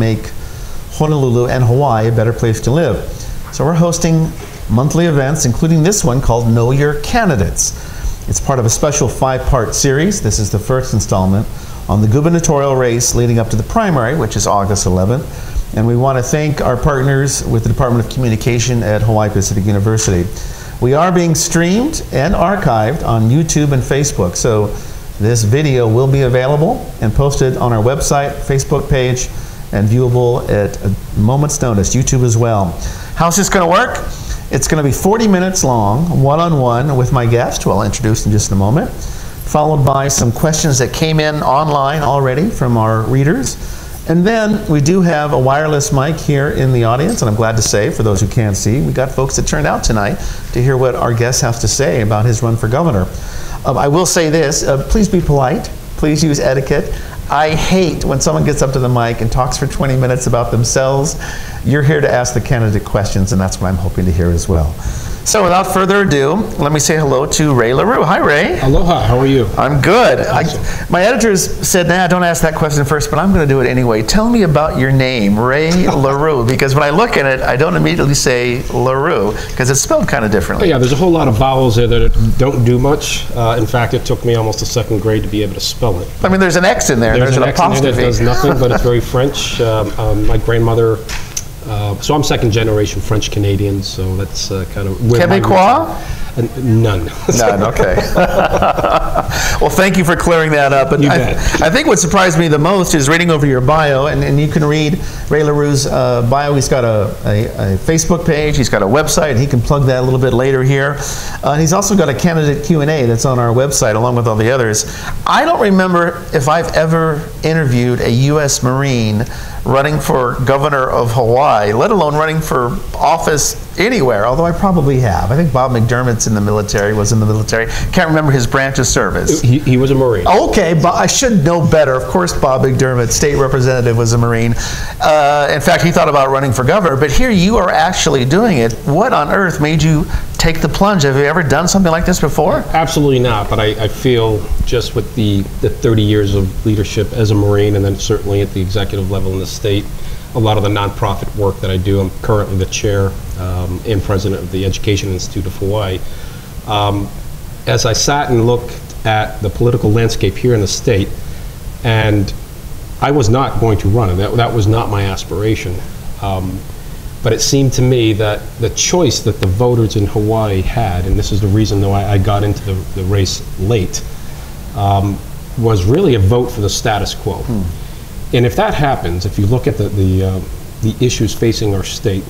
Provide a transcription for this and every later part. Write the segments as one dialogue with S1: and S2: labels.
S1: make Honolulu and Hawaii a better place to live. So we're hosting monthly events, including this one called Know Your Candidates. It's part of a special 5-part series. This is the first installment on the gubernatorial race leading up to the primary, which is August 11th. And we want to thank our partners with the Department of Communication at Hawaii Pacific University. We are being streamed and archived on YouTube and Facebook, so this video will be available and posted on our website, Facebook page, and viewable at a moment's notice, YouTube as well. How's this going to work? It's going to be 40 minutes long, one-on-one with my guest, who I'll introduce in just a moment, followed by some questions that came in online already from our readers. And then we do have a wireless mic here in the audience, and I'm glad to say, for those who can't see, we got folks that turned out tonight to hear what our guest has to say about his run for governor. I will say this, please be polite, please use etiquette. I hate when someone gets up to the mic and talks for 20 minutes about themselves. You're here to ask the candidate questions, and that's what I'm hoping to hear as well. So without further ado, let me say hello to Ray Lheureux. Hi, Ray.
S2: Aloha, how are you?
S1: I'm good.
S2: Awesome.
S1: My editors said, nah, don't ask that question first, but I'm going to do it anyway. Tell me about your name, Ray Lheureux, because when I look at it, I don't immediately say Lheureux, because it's spelled kind of differently.
S2: Yeah, there's a whole lot of vowels there that don't do much. In fact, it took me almost a second grade to be able to spell it.
S1: I mean, there's an X in there. There's an
S2: X in
S1: apostrophe.
S2: there that does nothing, but it's very French. My grandmother, so I'm second generation French Canadian, so that's kind of where
S1: Quebecois?
S2: None.
S1: None, okay. Well, thank you for clearing that up. But I think what surprised me the most is reading over your bio, and you can read Ray Lheureux's bio. He's got a Facebook page, he's got a website, and he can plug that a little bit later here. He's also got a candidate Q&A that's on our website along with all the others. I don't remember if I've ever interviewed a U.S. Marine running for governor of Hawaii, let alone running for office anywhere, although I probably have. I think Bob McDermott's in the military, was in the military. Can't remember his branch of service.
S2: He was a Marine.
S1: Okay, but I should know better. Of course, Bob McDermott, state representative, was a Marine. In fact, he thought about running for governor, but here you are actually doing it. What on earth made you take the plunge? Have you ever done something like this before?
S2: Absolutely not, but I feel just with the 30 years of leadership as a Marine, and then certainly at the executive level in the state, a lot of the nonprofit work that I do. I'm currently the chair and president of the Education Institute of Hawaii. As I sat and looked at the political landscape here in the state, and I was not going to run, and that was not my aspiration. But it seemed to me that the choice that the voters in Hawaii had, and this is the reason though I got into the race late, was really a vote for the status quo. And if that happens, if you look at the issues facing our state,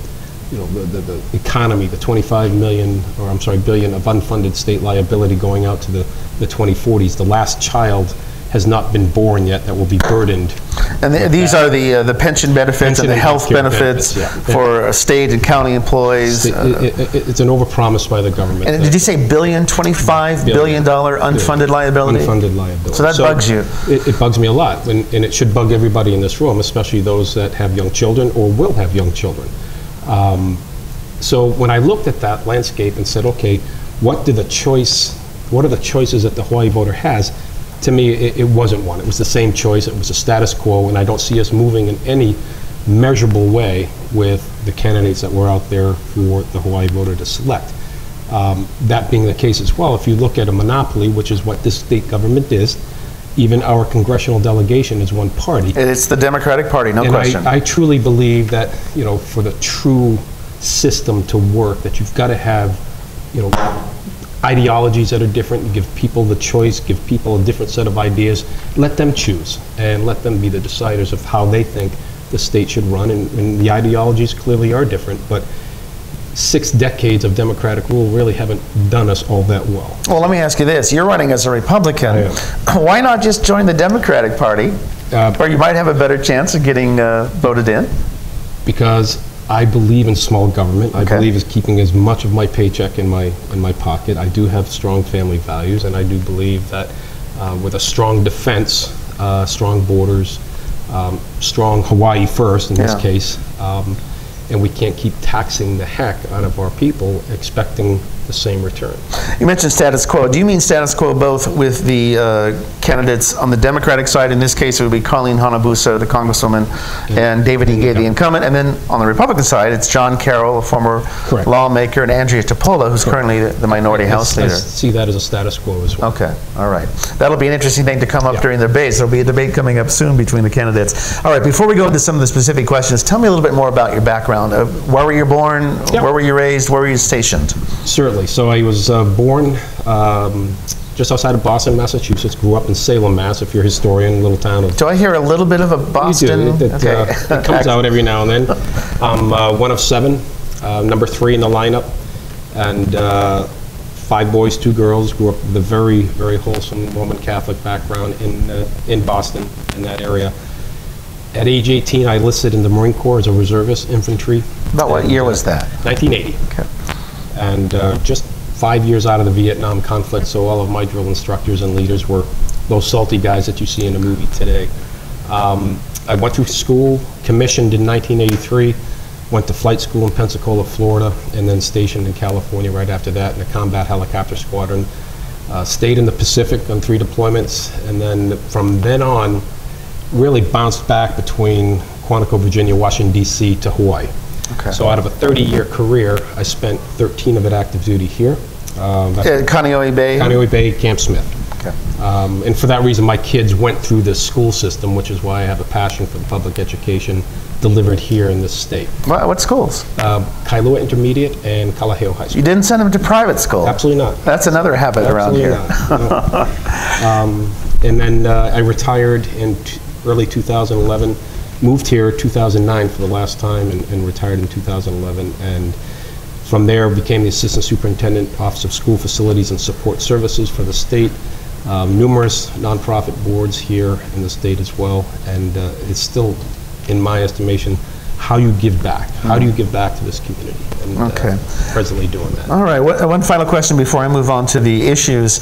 S2: you know, the economy, the 25 million, or I'm sorry, billion of unfunded state liability going out to the 2040s, the last child has not been born yet that will be burdened.
S1: And these are the pension benefits and the health benefits for state and county employees.
S2: It's an overpromise by the government.
S1: And did you say $25 billion unfunded liability? Unfunded liability. So that bugs you.
S2: It bugs me a lot, and it should bug everybody in this room, especially those that have young children or will have young children. So when I looked at that landscape and said, okay, what are the choices that the Hawaii voter has? To me, it wasn't one. It was the same choice. It was a status quo, and I don't see us moving in any measurable way with the candidates that were out there for the Hawaii voter to select. That being the case as well, if you look at a monopoly, which is what this state government is, even our congressional delegation is one party.
S1: It's the Democratic Party, no question.
S2: I truly believe that, you know, for the true system to work, that you've got to have, you know, ideologies that are different. You give people the choice, give people a different set of ideas, let them choose, and let them be the deciders of how they think the state should run, and the ideologies clearly are different, but 6 decades of Democratic rule really haven't done us all that well.
S1: Well, let me ask you this. You're running as a Republican. Why not just join the Democratic Party, where you might have a better chance of getting voted in?
S2: Because I believe in small government. I believe in keeping as much of my paycheck in my pocket. I do have strong family values, and I do believe that with a strong defense, strong borders, strong Hawaii first in this case, and we can't keep taxing the heck out of our people, expecting the same return.
S1: You mentioned status quo. Do you mean status quo both with the candidates on the Democratic side? In this case, it would be Colleen Hanabusa, the congresswoman, and David Ige, the incumbent. And then on the Republican side, it's John Carroll, a former lawmaker, and Andrea Topola, who's currently the minority House leader. I
S2: see that as a status quo as well.
S1: Okay, all right. That'll be an interesting thing to come up during the debate. There'll be a debate coming up soon between the candidates. All right, before we go into some of the specific questions, tell me a little bit more about your background. Where were you born? Where were you raised? Where were you stationed?
S2: Certainly. So I was born just outside of Boston, Massachusetts. Grew up in Salem, Mass. If you're a historian, a little town of.
S1: Do I hear a little bit of a Boston?
S2: You do. It comes out every now and then. I'm one of 7, number 3 in the lineup, and 5 boys, 2 girls. Grew up with a very, very wholesome Roman Catholic background in Boston, in that area. At age 18, I enlisted in the Marine Corps as a reservist infantry.
S1: About what year was that?
S2: 1980. Okay. And just 5 years out of the Vietnam conflict, so all of my drill instructors and leaders were those salty guys that you see in the movie today. I went through school, commissioned in 1983, went to flight school in Pensacola, Florida, and then stationed in California right after that in a combat helicopter squadron. Stayed in the Pacific on 3 deployments, and then from then on, really bounced back between Quantico, Virginia, Washington, D.C. to Hawaii. Okay. So out of a 30-year career, I spent 13 of it active duty here.
S1: Kaneohe Bay?
S2: Kaneohe Bay, Camp Smith.
S1: Okay.
S2: And for that reason, my kids went through this school system, which is why I have a passion for the public education delivered here in this state.
S1: What schools?
S2: Kailua Intermediate and Kalaheo High School.
S1: You didn't send them to private school?
S2: Absolutely not.
S1: That's another habit around here.
S2: Not. No. And then I retired in early 2011, moved here 2009 for the last time, and retired in 2011. And from there, became the Assistant Superintendent, Office of School Facilities and Support Services for the state. Numerous nonprofit boards here in the state as well. And it's still, in my estimation, how you give back. How do you give back to this community? And presently doing that.
S1: All right, one final question before I move on to the issues.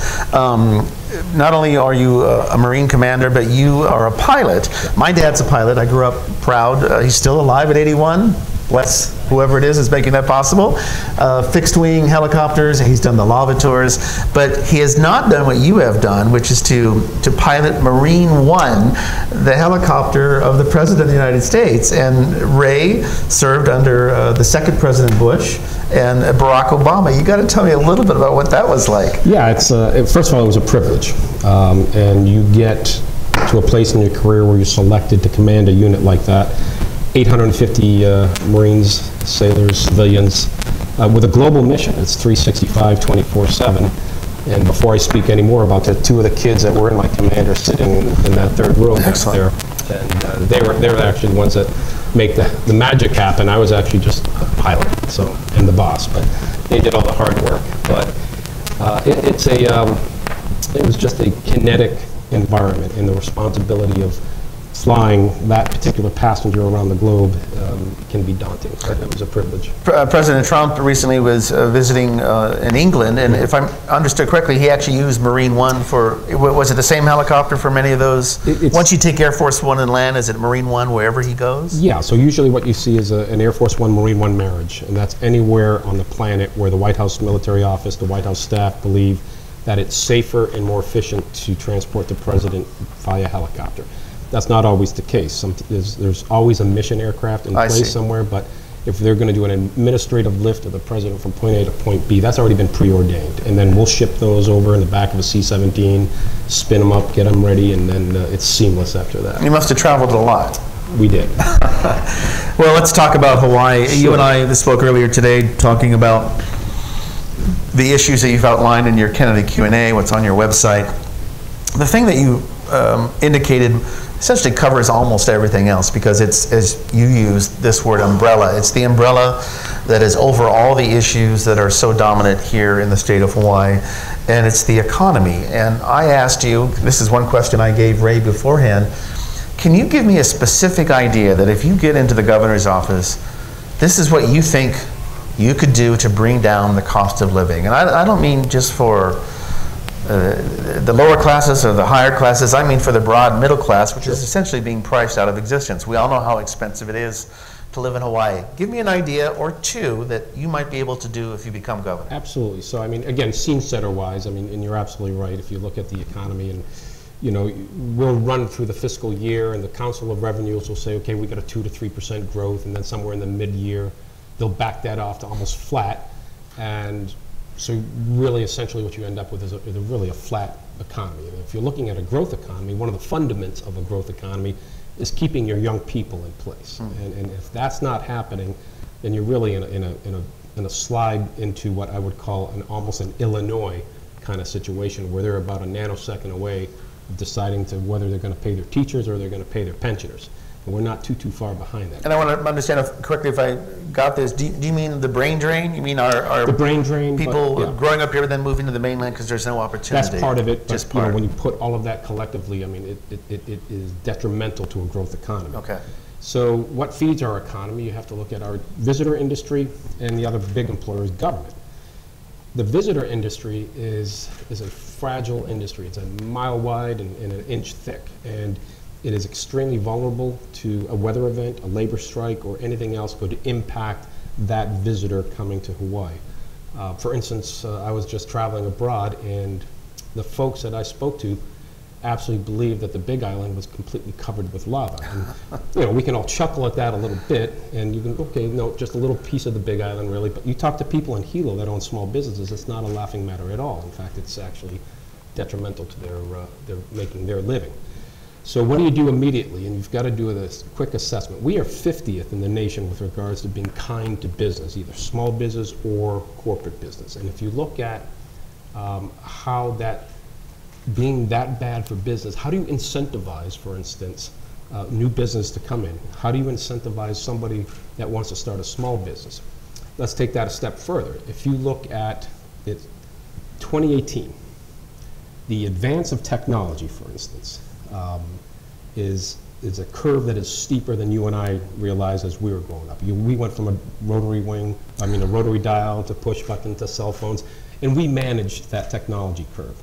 S1: Not only are you a Marine commander, but you are a pilot. My dad's a pilot. I grew up proud. He's still alive at 81. Wes, whoever it is making that possible. Fixed wing helicopters, he's done the lava tours, but he has not done what you have done, which is to pilot Marine One, the helicopter of the President of the United States. And Ray served under the 2nd President Bush and Barack Obama. You got to tell me a little bit about what that was like.
S2: Yeah, first of all, it was a privilege. And you get to a place in your career where you're selected to command a unit like that. 850 Marines, sailors, civilians, with a global mission. It's 365, 24/7. And before I speak any more about that, 2 of the kids that were in my command are sitting in that 3rd row back there. And they were actually the ones that make the magic happen. I was actually just a pilot, and the boss, but they did all the hard work. But it was just a kinetic environment, and the responsibility of flying that particular passenger around the globe can be daunting. It was a privilege.
S1: President Trump recently was visiting in England, and if I understood correctly, he actually used Marine One for, was it the same helicopter for many of those? Once you take Air Force One and land, is it Marine One wherever he goes?
S2: Yeah, so usually what you see is an Air Force One, Marine One marriage, and that's anywhere on the planet where the White House military office, the White House staff believe that it's safer and more efficient to transport the president via helicopter. That's not always the case. There's always a mission aircraft in place somewhere, but if they're going to do an administrative lift of the president from point A to point B, that's already been preordained. And then we'll ship those over in the back of a C-17, spin them up, get them ready, and then it's seamless after that.
S1: You must have traveled a lot.
S2: We did.
S1: Well, let's talk about Hawaii. Sure. You and I spoke earlier today talking about the issues that you've outlined in your Kennedy Q&A, what's on your website. The thing that you indicated essentially covers almost everything else, because it's, as you used this word, umbrella. It's the umbrella that is over all the issues that are so dominant here in the state of Hawaii, and it's the economy. And I asked you, this is one question I gave Ray beforehand, can you give me a specific idea that if you get into the governor's office, this is what you think you could do to bring down the cost of living? And I don't mean just for the lower classes or the higher classes. I mean for the broad middle class, which is essentially being priced out of existence. We all know how expensive it is to live in Hawaii. Give me an idea or two that you might be able to do if you become governor.
S2: Absolutely. So, I mean, again, scene setter wise, I mean, and you're absolutely right. If you look at the economy and, you know, we'll run through the fiscal year and the Council of Revenues will say, okay, we got a 2 to 3% growth, and then somewhere in the mid-year, they'll back that off to almost flat. And so really, essentially, what you end up with is really a flat economy. And if you're looking at a growth economy, one of the fundaments of a growth economy is keeping your young people in place. And if that's not happening, then you're really in a slide into what I would call almost an Illinois kind of situation, where they're about a nanosecond away of deciding to whether they're going to pay their teachers or they're going to pay their pensioners. And we're not too far behind that.
S1: And I want to understand correctly if I got this. Do you mean the brain drain? You mean our
S2: the brain drain?
S1: People growing up here then moving to the mainland because there's no opportunity?
S2: That's part of it.
S1: Just
S2: but,
S1: part.
S2: You know, when you put all of that collectively, I mean, it is detrimental to a growth economy.
S1: Okay.
S2: So what feeds our economy? You have to look at our visitor industry, and the other big employer is government. The visitor industry is a fragile industry. It's a mile wide and an inch thick, and it is extremely vulnerable to a weather event, a labor strike, or anything else going to impact that visitor coming to Hawaii. For instance, I was just traveling abroad, and the folks that I spoke to absolutely believed that the Big Island was completely covered with lava. And, you know, we can all chuckle at that a little bit, and you can, okay, no, just a little piece of the Big Island, really. But you talk to people in Hilo that own small businesses, it's not a laughing matter at all. In fact, it's actually detrimental to their making their living. So what do you do immediately? And you've got to do this quick assessment. We are 50th in the nation with regards to being kind to business, either small business or corporate business. And if you look at how that being that bad for business, how do you incentivize, for instance, new business to come in? How do you incentivize somebody that wants to start a small business? Let's take that a step further. If you look at it, 2018, the advance of technology, for instance, is a curve that is steeper than you and I realized as we were growing up. We went from a rotary dial to push button to cell phones, and we managed that technology curve.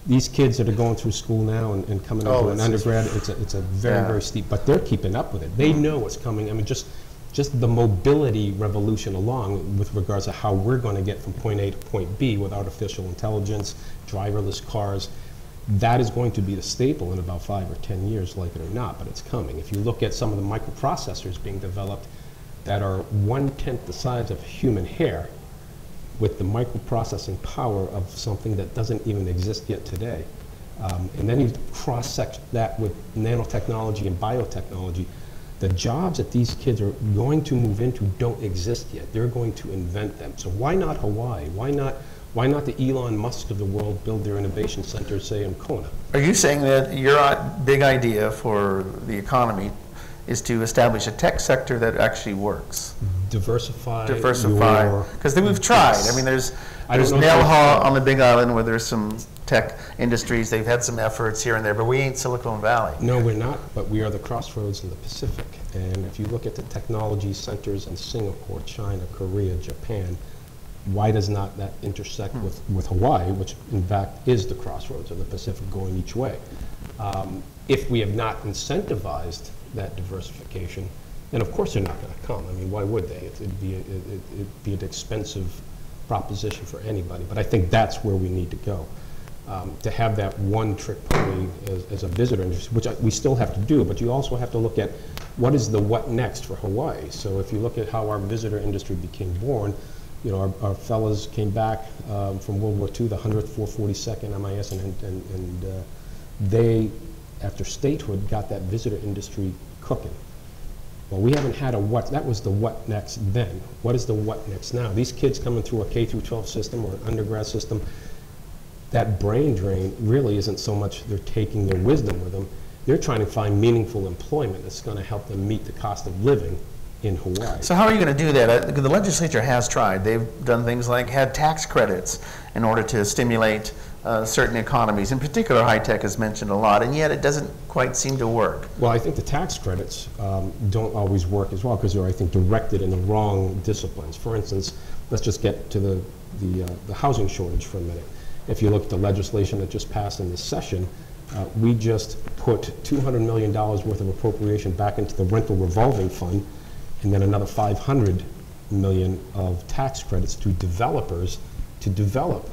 S2: These kids that are going through school now and coming into an undergrad, it's a very steep, but they're keeping up with it. They know what's coming. I mean, just the mobility revolution along with regards to how we're going to get from point A to point B with artificial intelligence, driverless cars, that is going to be the staple in about 5 or 10 years, like it or not, but it's coming. If you look at some of the microprocessors being developed that are 1/10 the size of human hair, with the microprocessing power of something that doesn't even exist yet today. And then you cross-section that with nanotechnology and biotechnology. The jobs that these kids are going to move into don't exist yet. They're going to invent them. So why not Hawaii? Why not the Elon Musk of the world build their innovation centers, say, in Kona?
S1: Are you saying that your big idea for the economy is to establish a tech sector that actually works?
S2: Diversify.
S1: Because we've tried. I mean, there's Nelha on the Big Island where there's some tech industries. They've had some efforts here and there, but we ain't Silicon Valley.
S2: No, we're not, but we are the crossroads in the Pacific. And if you look at the technology centers in Singapore, China, Korea, Japan, why does not that intersect with Hawaii, which in fact is the crossroads of the Pacific going each way? If we have not incentivized that diversification, then of course they're not going to come. I mean, why would they? It'd be an expensive proposition for anybody. But I think that's where we need to go. To have that one trick pony as a visitor industry, which we still have to do, but you also have to look at what is the what next for Hawaii. So if you look at how our visitor industry became born, you know, our fellas came back from World War II, the 100th 442nd MIS, and they, after statehood, got that visitor industry cooking. Well, we haven't had a what, that was the what next then. What is the what next now? These kids coming through a K through 12 system or an undergrad system, that brain drain really isn't so much they're taking their wisdom with them, they're trying to find meaningful employment that's going to help them meet the cost of living in Hawaii.
S1: So how are you going to do that? The legislature has tried. They've done things like had tax credits in order to stimulate certain economies. In particular, high-tech is mentioned a lot, and yet it doesn't quite seem to work.
S2: Well, I think the tax credits don't always work as well because they're, I think, directed in the wrong disciplines. For instance, let's just get to the housing shortage for a minute. If you look at the legislation that just passed in this session, we just put $200 million worth of appropriation back into the rental revolving fund and then another 500 million of tax credits to developers to develop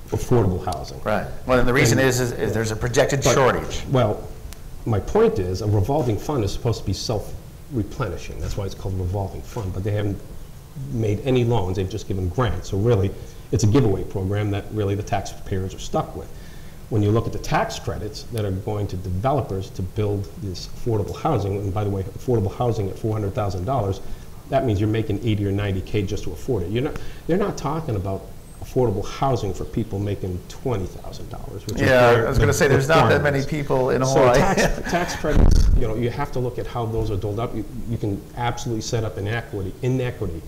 S2: affordable housing.
S1: Right. Well, and the reason is there's a projected shortage.
S2: Well, my point is a revolving fund is supposed to be self-replenishing. That's why it's called a revolving fund, but they haven't made any loans. They've just given grants. So really, it's a giveaway program that really the taxpayers are stuck with. When you look at the tax credits that are going to developers to build this affordable housing, and by the way, affordable housing at $400,000, that means you're making 80 or 90K just to afford it. They're not talking about affordable housing for people making $20,000.
S1: Yeah, I was going to say there's not that many people in Hawaii.
S2: So tax credits, you have to look at how those are doled up. You can absolutely set up inequity.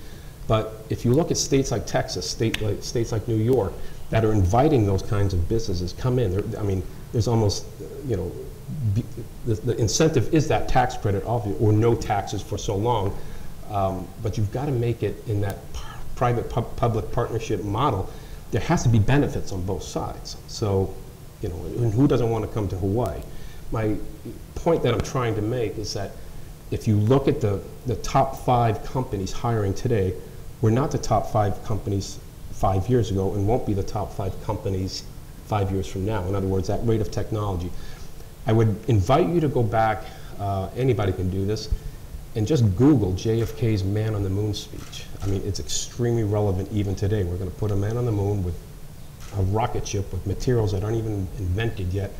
S2: But if you look at states like Texas, states like New York, that are inviting those kinds of businesses come in. I mean, there's almost, the incentive is that tax credit, or no taxes for so long. But you've got to make it in that private-public partnership model. There has to be benefits on both sides. So, and who doesn't want to come to Hawaii? My point that I'm trying to make is that if you look at the top 5 companies hiring today, we're not the top 5 companies 5 years ago and won't be the top 5 companies 5 years from now. In other words, that rate of technology. I would invite you to go back, anybody can do this, and just Google JFK's Man on the Moon speech. I mean, it's extremely relevant even today. We're going to put a man on the moon with a rocket ship with materials that aren't even invented yet,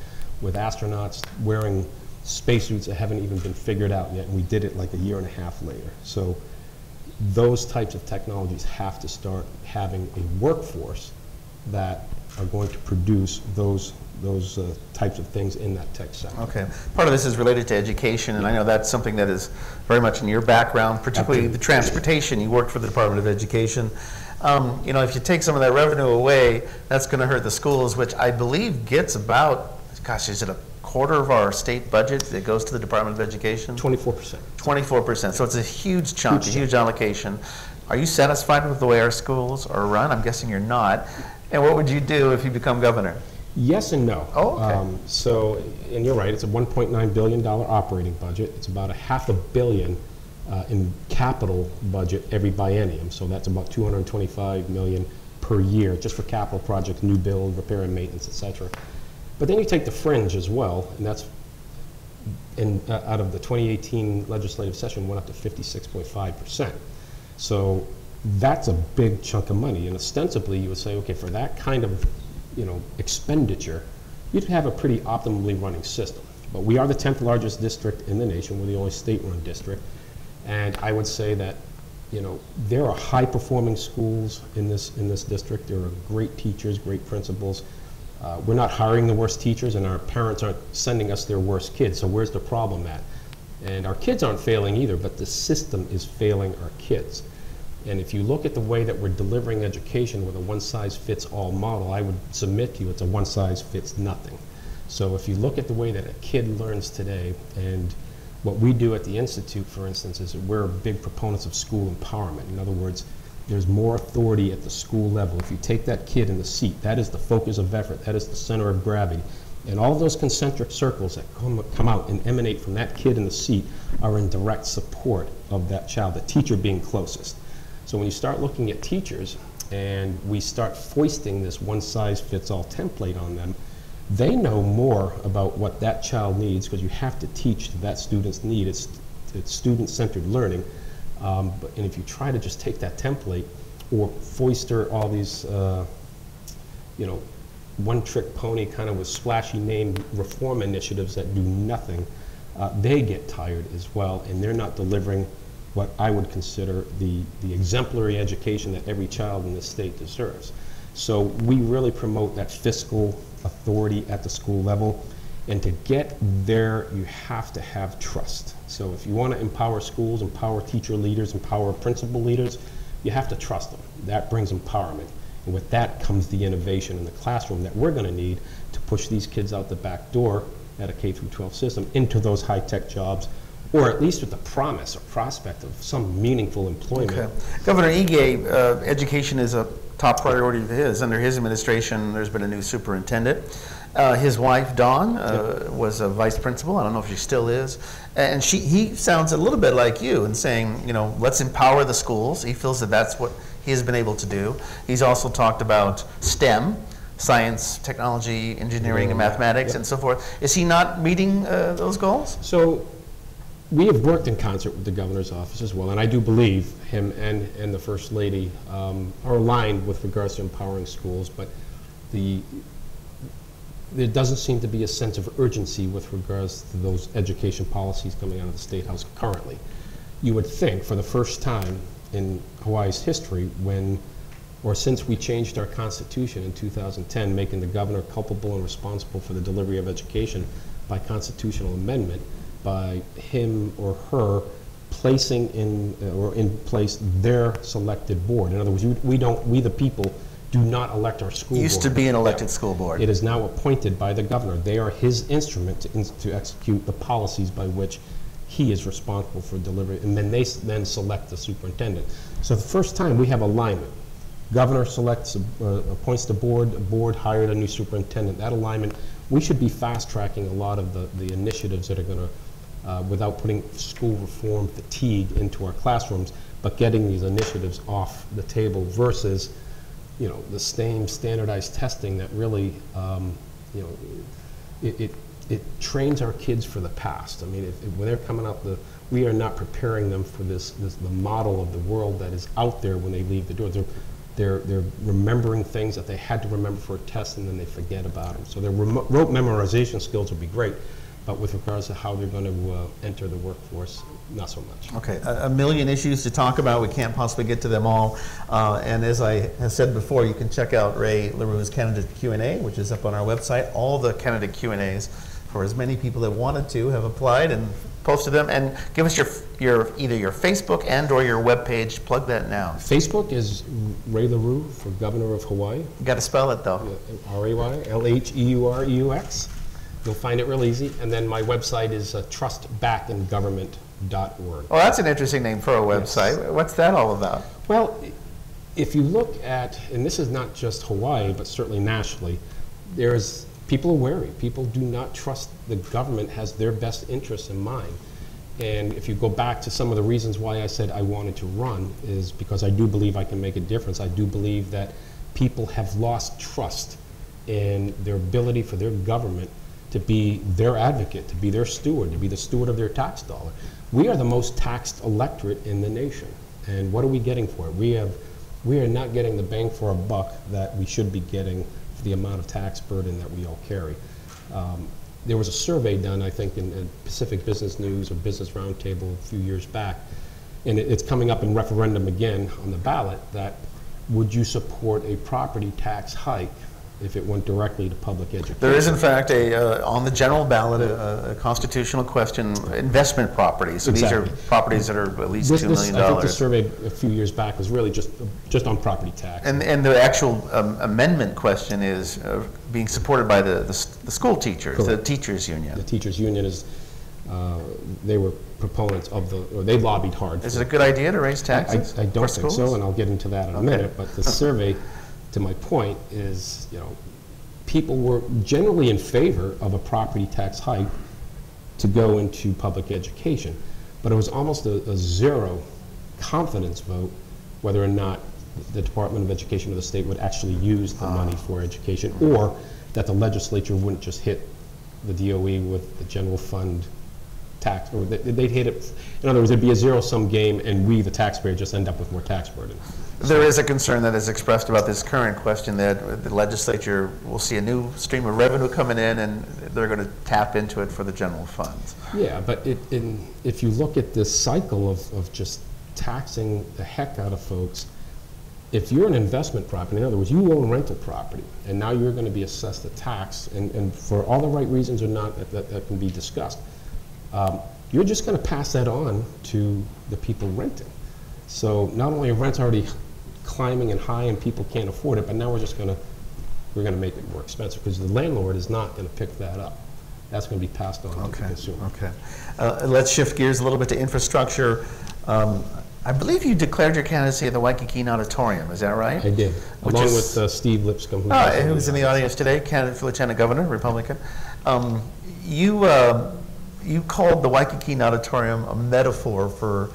S2: with astronauts wearing spacesuits that haven't even been figured out yet, and we did it like a year and a half later. So those types of technologies have to start having a workforce that are going to produce those types of things in that tech sector. Okay.
S1: Part of this is related to education, and I know that's something that is very much in your background, particularly the transportation. You worked for the Department of Education. If you take some of that revenue away, that's going to hurt the schools, which I believe gets about, gosh, is it a quarter of our state budget that goes to the Department of Education?
S2: 24%.
S1: 24%. So it's a huge chunk, a huge allocation. Are you satisfied with the way our schools are run? I'm guessing you're not. And what would you do if you become governor?
S2: Yes and no.
S1: Oh, okay.
S2: And you're right, it's a $1.9 billion operating budget. It's about $500 million in capital budget every biennium. So that's about $225 million per year just for capital projects, new build, repair and maintenance, etc. But then you take the fringe as well, and that's out of the 2018 legislative session went up to 56.5%. So that's a big chunk of money, and ostensibly you would say, okay, for that kind of expenditure, you'd have a pretty optimally running system. But we are the 10th largest district in the nation. We're the only state-run district, and I would say that there are high-performing schools in this district. There are great teachers, great principals. We're not hiring the worst teachers, and our parents aren't sending us their worst kids. So where's the problem at? And our kids aren't failing either, but the system is failing our kids. And if you look at the way that we're delivering education with a one-size-fits-all model, I would submit to you it's a one-size-fits-nothing. So if you look at the way that a kid learns today, and what we do at the Institute, for instance, is that we're big proponents of school empowerment. In other words, there's more authority at the school level. If you take that kid in the seat, that is the focus of effort, that is the center of gravity. And all those concentric circles that come out and emanate from that kid in the seat are in direct support of that child, the teacher being closest. So when you start looking at teachers and we start foisting this one-size-fits-all template on them, they know more about what that child needs, because you have to teach that student's need. It's student-centered learning. And if you try to just take that template or foister all these, one-trick pony kind of with splashy name reform initiatives that do nothing, they get tired as well, and they're not delivering what I would consider the exemplary education that every child in this state deserves. So we really promote that fiscal authority at the school level, and to get there, you have to have trust. So if you want to empower schools, empower teacher leaders, empower principal leaders, you have to trust them. That brings empowerment. And with that comes the innovation in the classroom that we're going to need to push these kids out the back door at a K-12 system into those high-tech jobs, or at least with the promise or prospect of some meaningful employment.
S1: Okay. Governor Ige, education is a top priority of his. Under his administration, there's been a new superintendent. His wife, Dawn, was a vice principal. I don't know if she still is. And he sounds a little bit like you in saying, you know, let's empower the schools. He feels that that's what he has been able to do. He's also talked about STEM, science, technology, engineering, and mathematics, and so forth. Is he not meeting those goals?
S2: So we have worked in concert with the governor's office as well, and I do believe him and the First Lady are aligned with regards to empowering schools, but there doesn't seem to be a sense of urgency with regards to those education policies coming out of the State House currently. You would think for the first time in Hawaii's history since we changed our constitution in 2010, making the governor culpable and responsible for the delivery of education by constitutional amendment, by him or her placing in place their selected board. In other words, we the people do not elect our school board.
S1: Used to be an elected school board.
S2: It is now appointed by the governor. They are his instrument to execute the policies by which he is responsible for delivery, and then they select the superintendent. So the first time we have alignment. Governor selects, appoints the board hired a new superintendent. That alignment, we should be fast-tracking a lot of the initiatives that are going to, without putting school reform fatigue into our classrooms, but getting these initiatives off the table versus, you know, the same standardized testing that really, you know, it trains our kids for the past. I mean, when they're coming up, we are not preparing them for the model of the world that is out there when they leave the door. They're remembering things that they had to remember for a test, and then they forget about them. So their rote memorization skills will be great, but with regards to how they're going to enter the workforce, not so much.
S1: Okay, a million issues to talk about. We can't possibly get to them all. And as I have said before, you can check out LHeureus's candidate Q&A, which is up on our website. All the candidate Q&As for as many people that wanted to have applied and posted them. And give us either your Facebook and or your webpage. Plug that now.
S2: Facebook is LHeureux for Governor of Hawaii.
S1: You got to spell it though.
S2: RAY, LHEUREUX. You'll find it real easy. And then my website is trustbackingovernment.org.
S1: Oh, that's an interesting name for a website. Yes. What's that all about?
S2: Well, if you look at, and this is not just Hawaii, but certainly nationally, people are wary. People do not trust the government has their best interests in mind. And if you go back to some of the reasons why I said I wanted to run is because I do believe I can make a difference. I do believe that people have lost trust in their ability for their government to be their advocate, to be their steward, to be the steward of their tax dollar. We are the most taxed electorate in the nation. And what are we getting for it? We are not getting the bang for a buck that we should be getting for the amount of tax burden that we all carry. There was a survey done, I think, in Pacific Business News or Business Roundtable a few years back, and it's coming up in referendum again on the ballot, that would you support a property tax hike if it went directly to public education?
S1: There is, in fact, on the general ballot, a constitutional question, investment properties. So
S2: exactly.
S1: These are properties that are at least $2 million.
S2: I think the survey a few years back was really just on property tax.
S1: And the actual amendment question is being supported by the school teachers, correct. The teachers union.
S2: The teachers union is, they were proponents of or they lobbied hard.
S1: Is it a good idea to raise taxes?
S2: I don't think so, and I'll get into that in a minute, but the survey, to my point, is, you know, people were generally in favor of a property tax hike to go into public education, but it was almost a zero confidence vote whether or not the Department of Education of the state would actually use the money for education, or that the legislature wouldn't just hit the DOE with the general fund tax, or they'd hit it. In other words, it'd be a zero-sum game, and we, the taxpayer, just end up with more tax burden.
S1: There is a concern that is expressed about this current question that the legislature will see a new stream of revenue coming in, and they're going to tap into it for the general funds.
S2: Yeah, but if you look at this cycle of just taxing the heck out of folks, if you're an investment property, in other words, you own rental property, and now you're going to be assessed a tax, and for all the right reasons or not that can be discussed, you're just going to pass that on to the people renting. So not only are rents already climbing and high and people can't afford it, but now we're going to make it more expensive because the landlord is not going to pick that up. That's going to be passed on to the consumer.
S1: Okay. Let's shift gears a little bit to infrastructure. I believe you declared your candidacy at the Waikiki Auditorium, is that right?
S2: I did, along with Steve Lipscomb.
S1: Who's in the audience today, candidate for Lieutenant Governor, Republican. You called the Waikiki Auditorium a metaphor for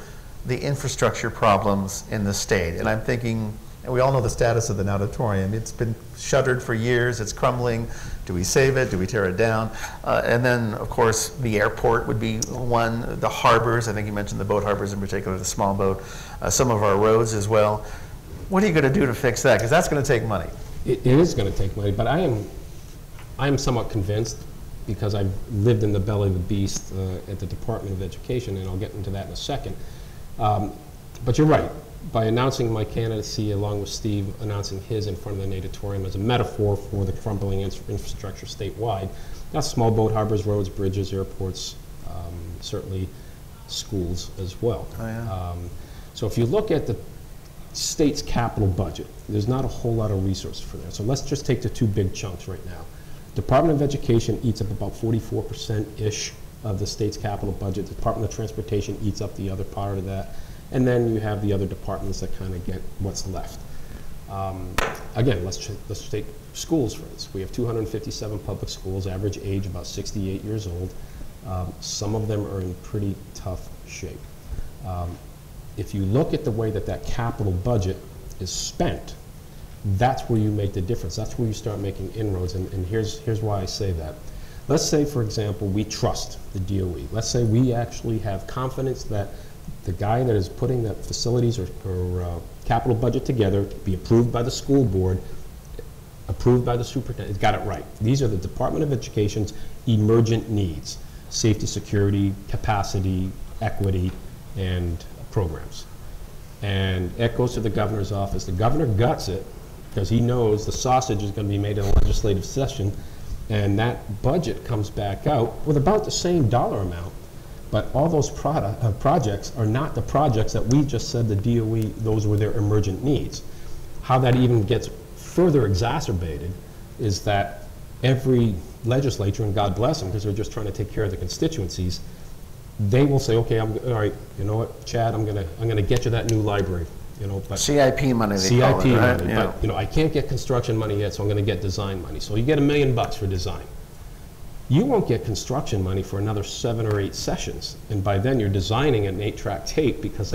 S1: the infrastructure problems in the state. And I'm thinking, and we all know the status of the auditorium. It's been shuttered for years, it's crumbling. Do we save it? Do we tear it down? And then, of course, the airport would be one, the harbors, I think you mentioned the boat harbors in particular, the small boat, some of our roads as well. What are you going to do to fix that? Because that's going to take money.
S2: It is going to take money, but I am somewhat convinced, because I've lived in the belly of the beast at the Department of Education, and I'll get into that in a second. But you're right. By announcing my candidacy, along with Steve announcing his in front of the auditorium as a metaphor for the crumbling infrastructure statewide, that's small boat harbors, roads, bridges, airports, certainly schools as well.
S1: Oh, yeah.
S2: So if you look at the state's capital budget, there's not a whole lot of resources for that. So let's just take the two big chunks right now. Department of Education eats up about 44%-ish of the state's capital budget. The Department of Transportation eats up the other part of that. And then you have the other departments that kind of get what's left. Again, let's take schools, for instance. We have 257 public schools, average age about 68 years old. Some of them are in pretty tough shape. If you look at the way that capital budget is spent, that's where you make the difference. That's where you start making inroads, and here's why I say that. Let's say, for example, we trust the DOE. Let's say we actually have confidence that the guy that is putting the facilities or capital budget together to be approved by the school board, approved by the superintendent, got it right. These are the Department of Education's emergent needs: safety, security, capacity, equity, and programs. And it goes to the governor's office. The governor guts it, because he knows the sausage is going to be made in a legislative session, and that budget comes back out with about the same dollar amount, but all those projects are not the projects that we just said the DOE, those were their emergent needs. How that even gets further exacerbated is that every legislature, and God bless them, because they're just trying to take care of the constituencies, they will say, okay, all right, you know what, Chad, I'm gonna get you that new library. You know, but
S1: CIP money, they call it, right?
S2: Money, yeah. But I can't get construction money yet, so I'm going to get design money. So you get $1 million for design. You won't get construction money for another 7 or 8 sessions, and by then you're designing an 8-track tape, because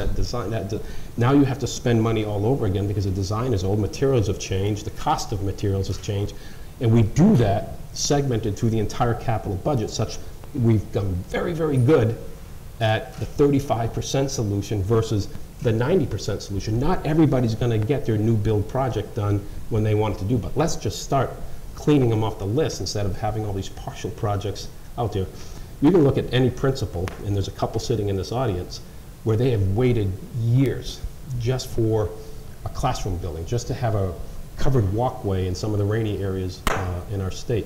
S2: now you have to spend money all over again because the design is old, materials have changed, the cost of materials has changed, and we do that segmented through the entire capital budget. Such we've done very, very good at the 35% solution versus the 90% solution. Not everybody's going to get their new build project done when they want it to do, but let's just start cleaning them off the list instead of having all these partial projects out there. You can look at any principal, and there's a couple sitting in this audience, where they have waited years just for a classroom building, just to have a covered walkway in some of the rainy areas in our state.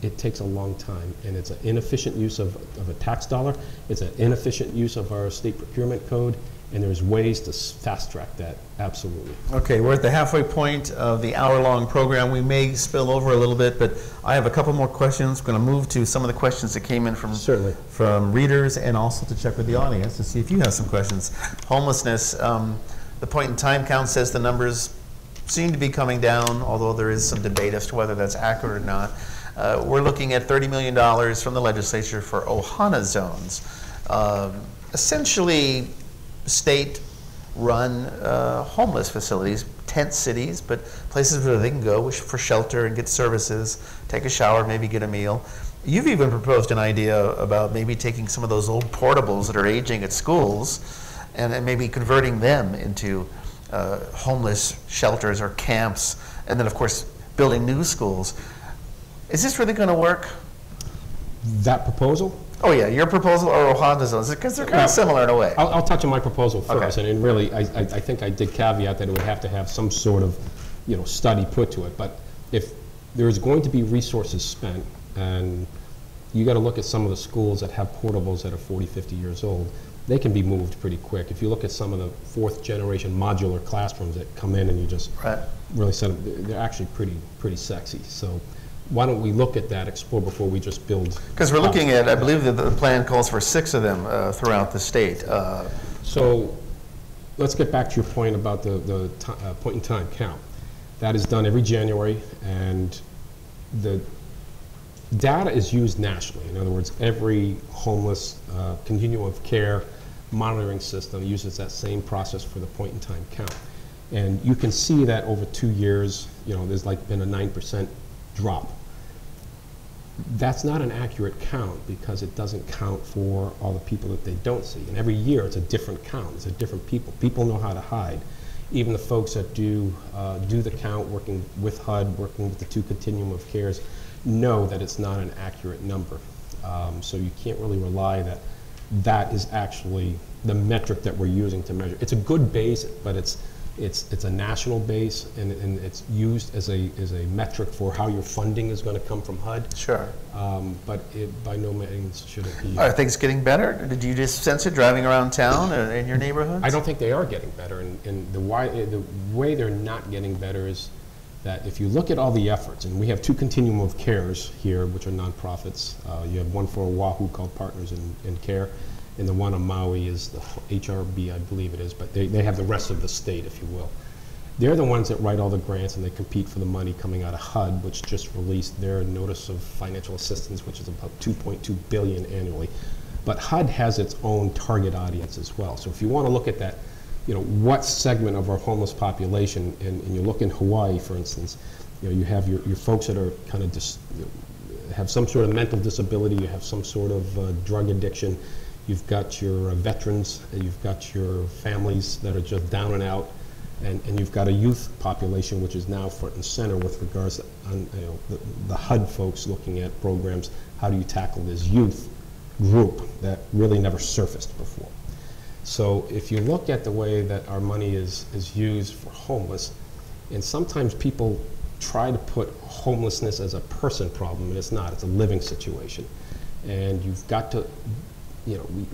S2: It takes a long time, and it's an inefficient use of a tax dollar. It's an inefficient use of our state procurement code, and there's ways to fast track that, absolutely. Okay, we're at the halfway point of the hour-long program. We may spill over a little bit, but I have a couple more questions. We're going to move to some of the questions that came in from readers, and also to check with the audience to see if you have some questions. Homelessness, the point-in-time count says the numbers seem to be coming down, although there is some debate as to whether that's accurate or not. We're looking at $30 million from the legislature for Ohana zones. Essentially, state-run homeless facilities, tent cities, but places where they can go for shelter and get services, take a shower, maybe get a meal. You've even proposed an idea about maybe taking some of those old portables that are aging at schools and maybe converting them into homeless shelters or camps, and then, of course, building new schools. Is this really going to work? That proposal? Oh yeah, your proposal or Ohana zones, because they're kind of similar in a way. I'll touch on my proposal first, okay. And really, I think I did caveat that it would have to have some sort of, study put to it. But if there's going to be resources spent, and you got to look at some of the schools that have portables that are 40, 50 years old, they can be moved pretty quick. If you look at some of the 4th generation modular classrooms that come in and you just really set them, they're actually pretty sexy. So why don't we look at that, explore before we just build? Because we're looking at, I believe that the plan calls for 6 of them throughout the state. So let's get back to your point about the point in time count. That is done every January, and the data is used nationally. In other words, every homeless continuum of care monitoring system uses that same process for the point in time count. And you can see that over 2 years, there's like been a 9% drop. That's not an accurate count because it doesn't count for all the people that they don't see. And every year it's a different count, it's a different people. People know how to hide. Even the folks that do the count, working with HUD, working with the 2 continuum of cares, know that it's not an accurate number. So you can't really rely that that is actually the metric that we're using to measure. It's a good base, but it's a national base, and it's used as a metric for how your funding is going to come from HUD.
S1: Sure.
S2: But it by no means should it be.
S1: Are things getting better? Did you just sense it driving around town or in your neighborhoods?
S2: I don't think they are getting better, and the way they're not getting better is that if you look at all the efforts, and we have 2 continuum of cares here, which are nonprofits. You have one for Oahu called Partners in Care, and the one on Maui is the HRB, I believe it is, but they have the rest of the state, if you will. They're the ones that write all the grants, and they compete for the money coming out of HUD, which just released their notice of financial assistance, which is about $2.2 billion annually. But HUD has its own target audience as well. So if you want to look at that, what segment of our homeless population, and you look in Hawaii, for instance, you have your folks that are kind of have some sort of mental disability, you have some sort of drug addiction, you've got your veterans, you've got your families that are just down and out, and you've got a youth population which is now front and center with regards to the HUD folks looking at programs. How do you tackle this youth group that really never surfaced before? So if you look at the way that our money is used for homeless, and sometimes people try to put homelessness as a person problem, and it's not, it's a living situation. And you've got to,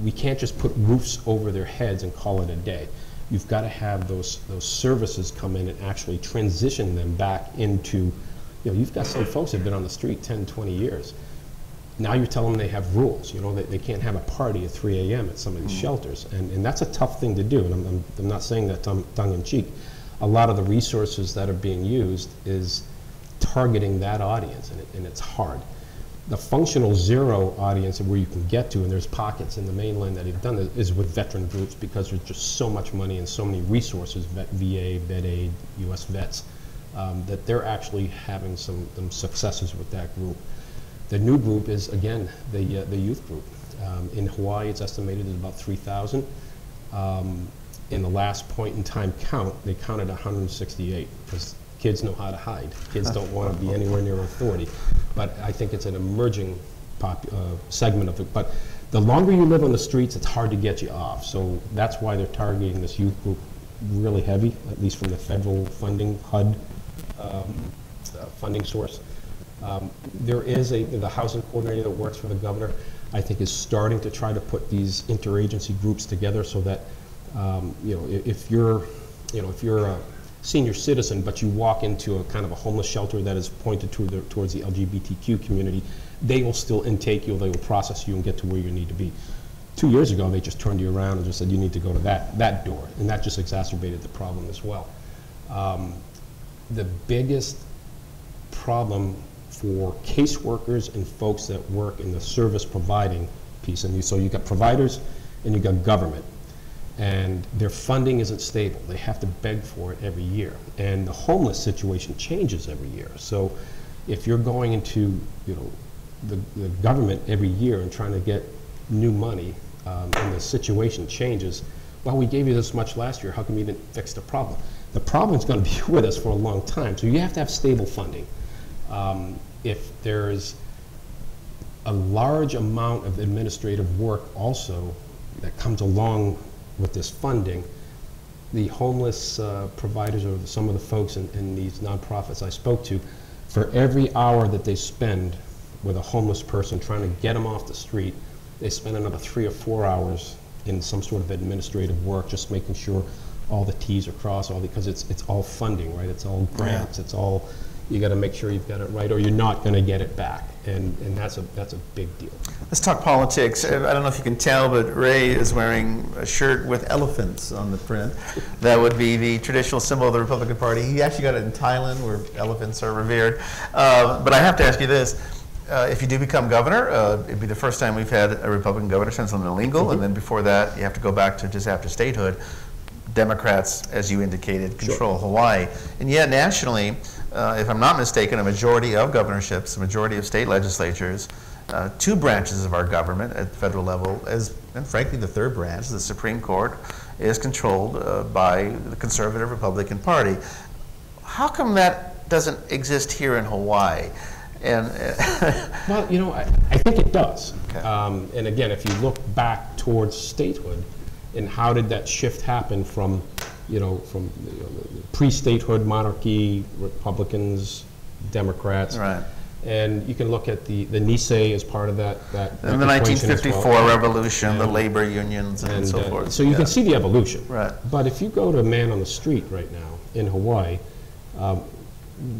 S2: we can't just put roofs over their heads and call it a day. You've got to have those services come in and actually transition them back into, you've got some folks that have been on the street 10, 20 years. Now you tell them they have rules. They can't have a party at 3 a.m. at some of these shelters, and that's a tough thing to do. And I'm not saying that tongue in cheek. A lot of the resources that are being used is targeting that audience, and it's hard. The functional zero audience where you can get to, and there's pockets in the mainland that have done it, is with veteran groups, because there's just so much money and so many resources, VA, Vet Aid, U.S. vets, that they're actually having some successes with that group. The new group is, again, the youth group. In Hawaii, it's estimated at about 3,000. In the last point in time count, they counted 168, because kids know how to hide. Kids don't want to be anywhere near authority. But I think it's an emerging segment of it. But the longer you live on the streets, it's hard to get you off. So that's why they're targeting this youth group really heavy, at least from the federal funding, HUD funding source. There is the housing coordinator that works for the governor, I think, is starting to try to put these interagency groups together so that, if you're a senior citizen, but you walk into a kind of a homeless shelter that is pointed towards the LGBTQ community, they will still intake you, they will process you and get to where you need to be. 2 years ago, they just turned you around and just said you need to go to that door, and that just exacerbated the problem as well. The biggest problem for caseworkers and folks that work in the service providing piece, and so you got providers and you got government, and their funding isn't stable. They have to beg for it every year, and the homeless situation changes every year. So if you're going into the government every year and trying to get new money, and the situation changes, well, we gave you this much last year, how come you didn't fix the problem? The problem's going to be with us for a long time, so you have to have stable funding. If there's a large amount of administrative work also that comes along with this funding, the homeless providers, or some of the folks in these nonprofits I spoke to, for every hour that they spend with a homeless person trying to get them off the street, they spend another 3 or 4 hours in some sort of administrative work, just making sure all the T's are crossed, because it's all funding, right? It's all grants, it's all, you got to make sure you've got it right, or you're not going to get it back. and that's a big deal.
S1: Let's talk politics. I don't know if you can tell, but Ray is wearing a shirt with elephants on the print. That would be the traditional symbol of the Republican Party. He actually got it in Thailand, where elephants are revered. But I have to ask you this. If you do become governor, it'd be the first time we've had a Republican governor since an illegal, and then before that, you have to go back to just after statehood. Democrats, as you indicated, control Hawaii. And yet nationally, if I'm not mistaken, a majority of governorships, a majority of state legislatures, two branches of our government at the federal level, and frankly the third branch, the Supreme Court, is controlled by the conservative Republican Party. How come that doesn't exist here in Hawaii? And
S2: well, you know, I think it does.
S1: Okay.
S2: And again, if you look back towards statehood, and how did that shift happen from, pre-statehood monarchy, Republicans, Democrats,
S1: right.
S2: And you can look at the Nisei as part of that
S1: and the 1954
S2: well.
S1: revolution, and the labor unions, and so forth.
S2: So you can see the evolution.
S1: Right.
S2: But if you go to a man on the street right now in Hawaii,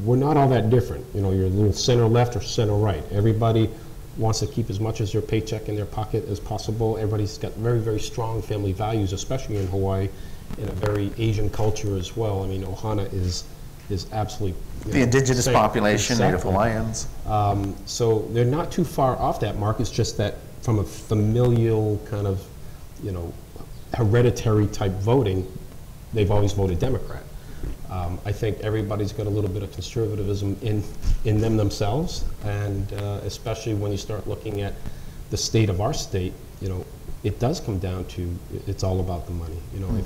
S2: we're not all that different. You know, you're a little center left or center right. Everybody wants to keep as much as their paycheck in their pocket as possible. Everybody's got very, very strong family values, especially in Hawaii, in a very Asian culture as well. I mean, Ohana is absolutely
S1: the indigenous population,
S2: exactly.
S1: Native Hawaiians.
S2: So they're not too far off that mark. It's just that from a familial kind of, hereditary type voting, they've always voted Democrat. I think everybody's got a little bit of conservatism in themselves, and especially when you start looking at the state of our state, it does come down to, it's all about the money.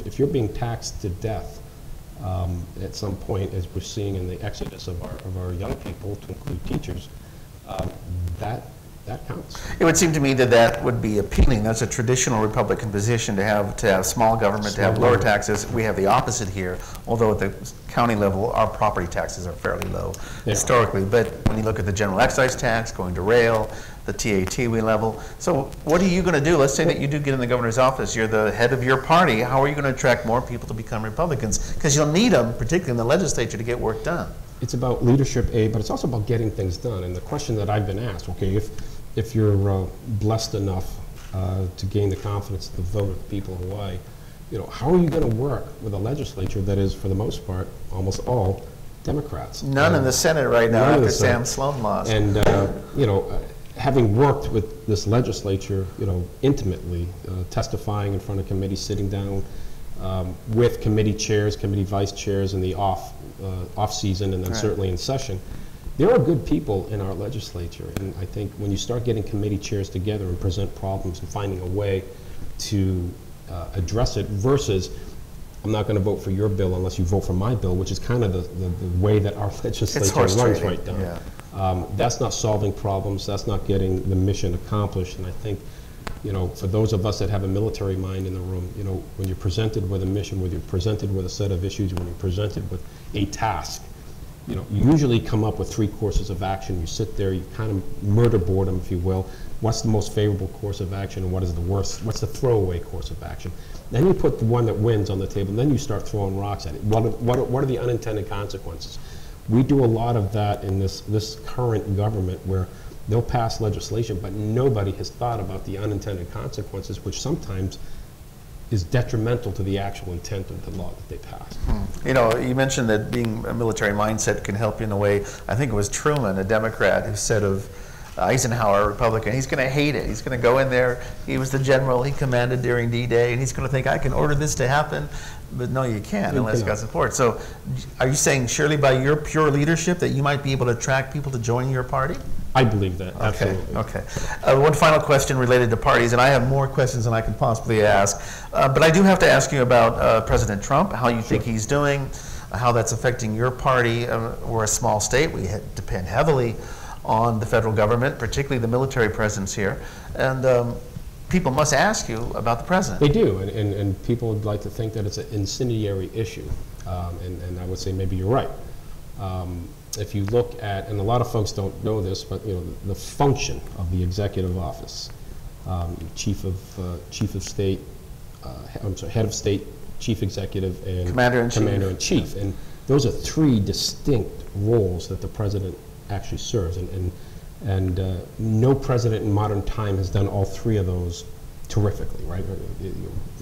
S2: If you're being taxed to death at some point, as we're seeing in the exodus of our young people, to include teachers, that counts.
S1: It would seem to me that would be appealing. That's a traditional Republican position, to have small government, to have lower taxes. We have the opposite here, although at the county level, our property taxes are fairly low historically. But when you look at the general excise tax, going to rail, the TATW level. So what are you going to do? Let's say that you do get in the governor's office. You're the head of your party. How are you going to attract more people to become Republicans? Because you'll need them, particularly in the legislature, to get work done.
S2: It's about leadership, but it's also about getting things done. And the question that I've been asked, okay, if you're blessed enough to gain the confidence of the vote of the people of Hawaii, how are you going to work with a legislature that is, for the most part, almost all Democrats?
S1: None in the Senate right now after Sam Sloan lost.
S2: And, having worked with this legislature, intimately, testifying in front of committees, sitting down with committee chairs, committee vice chairs in the off season, and then certainly in session, there are good people in our legislature. And I think when you start getting committee chairs together and present problems and finding a way to address it, versus I'm not going to vote for your bill unless you vote for my bill, which is kind of the way that our legislature runs right now.
S1: Yeah.
S2: That's not solving problems. That's not getting the mission accomplished. And I think, for those of us that have a military mind in the room, when you're presented with a mission, when you're presented with a set of issues, when you're presented with a task, you usually come up with 3 courses of action. You sit there, you kind of murder boredom, if you will. What's the most favorable course of action, and what is the worst? What's the throwaway course of action? Then you put the one that wins on the table, and then you start throwing rocks at it. What are the unintended consequences? We do a lot of that in this current government, where they'll pass legislation, but nobody has thought about the unintended consequences, which sometimes is detrimental to the actual intent of the law that they passed.
S1: You mentioned that being a military mindset can help you in a way. I think it was Truman, a Democrat, who said of Eisenhower, a Republican, he's going to hate it. He's going to go in there. He was the general. He commanded during D-Day, and he's going to think, I can order this to happen. But no, you can't unless you've got support. So are you saying surely by your pure leadership that you might be able to attract people to join your party?
S2: I believe that, absolutely.
S1: Okay. One final question related to parties, and I have more questions than I can possibly ask. But I do have to ask you about President Trump, how you think he's doing, how that's affecting your party. We're a small state. We depend heavily on the federal government, particularly the military presence here. And people must ask you about the president.
S2: They do, and people would like to think that it's an incendiary issue. And I would say maybe you're right. If you look at, and a lot of folks don't know this, but the function of the executive office, chief of state, head of state, chief executive, and commander-in-chief. And those are 3 distinct roles that the president actually serves. And And no president in modern time has done all three of those terrifically, right? You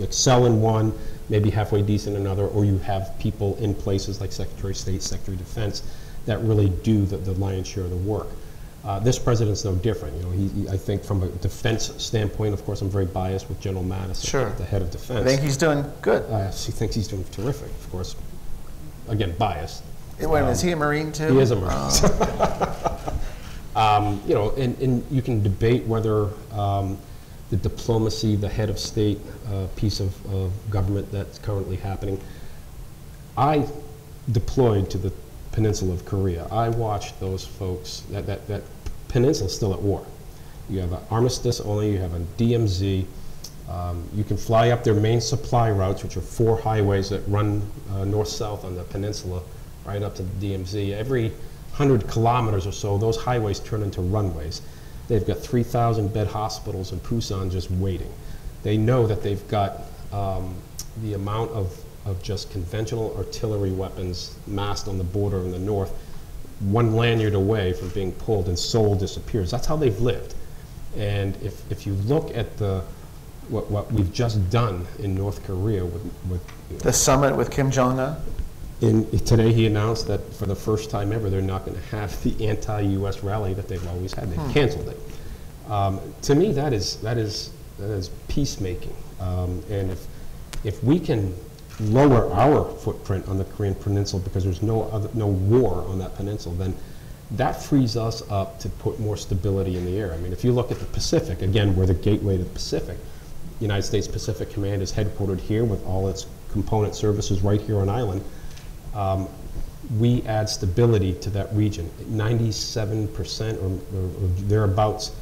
S2: excel in one, maybe halfway decent in another, or you have people in places like Secretary of State, Secretary of Defense that really do the lion's share of the work. This president's no different. You know, I think from a defense standpoint, of course, I'm very biased with General Mattis,
S1: sure,
S2: the head of defense.
S1: I think he's doing good.
S2: He thinks he's doing terrific, of course. Again, biased.
S1: Wait a minute, is he a Marine too?
S2: He is a Marine. You know, and you can debate whether the diplomacy, the head of state piece of government that's currently happening. I deployed to the peninsula of Korea. I watched those folks, that peninsula still at war. You have an armistice only, you have a DMZ. You can fly up their main supply routes, which are 4 highways that run north-south on the peninsula, right up to the DMZ. Every 100 kilometers or so, those highways turn into runways. They've got 3,000 bed hospitals in Busan just waiting. They know that they've got the amount of just conventional artillery weapons massed on the border in the north, 1 lanyard away from being pulled and Seoul disappears. That's how they've lived. And if you look at what we've just done in North Korea with
S1: the summit with Kim Jong-un?
S2: Today he announced that for the first time ever they're not going to have the anti-U.S. rally that they've always had. They've canceled it. To me, that is peacemaking. And if we can lower our footprint on the Korean Peninsula because there's no war on that peninsula, then that frees us up to put more stability in the air. I mean, if you look at the Pacific, again, we're the gateway to the Pacific. The United States Pacific Command is headquartered here with all its component services right here on island. We add stability to that region. 97% or thereabouts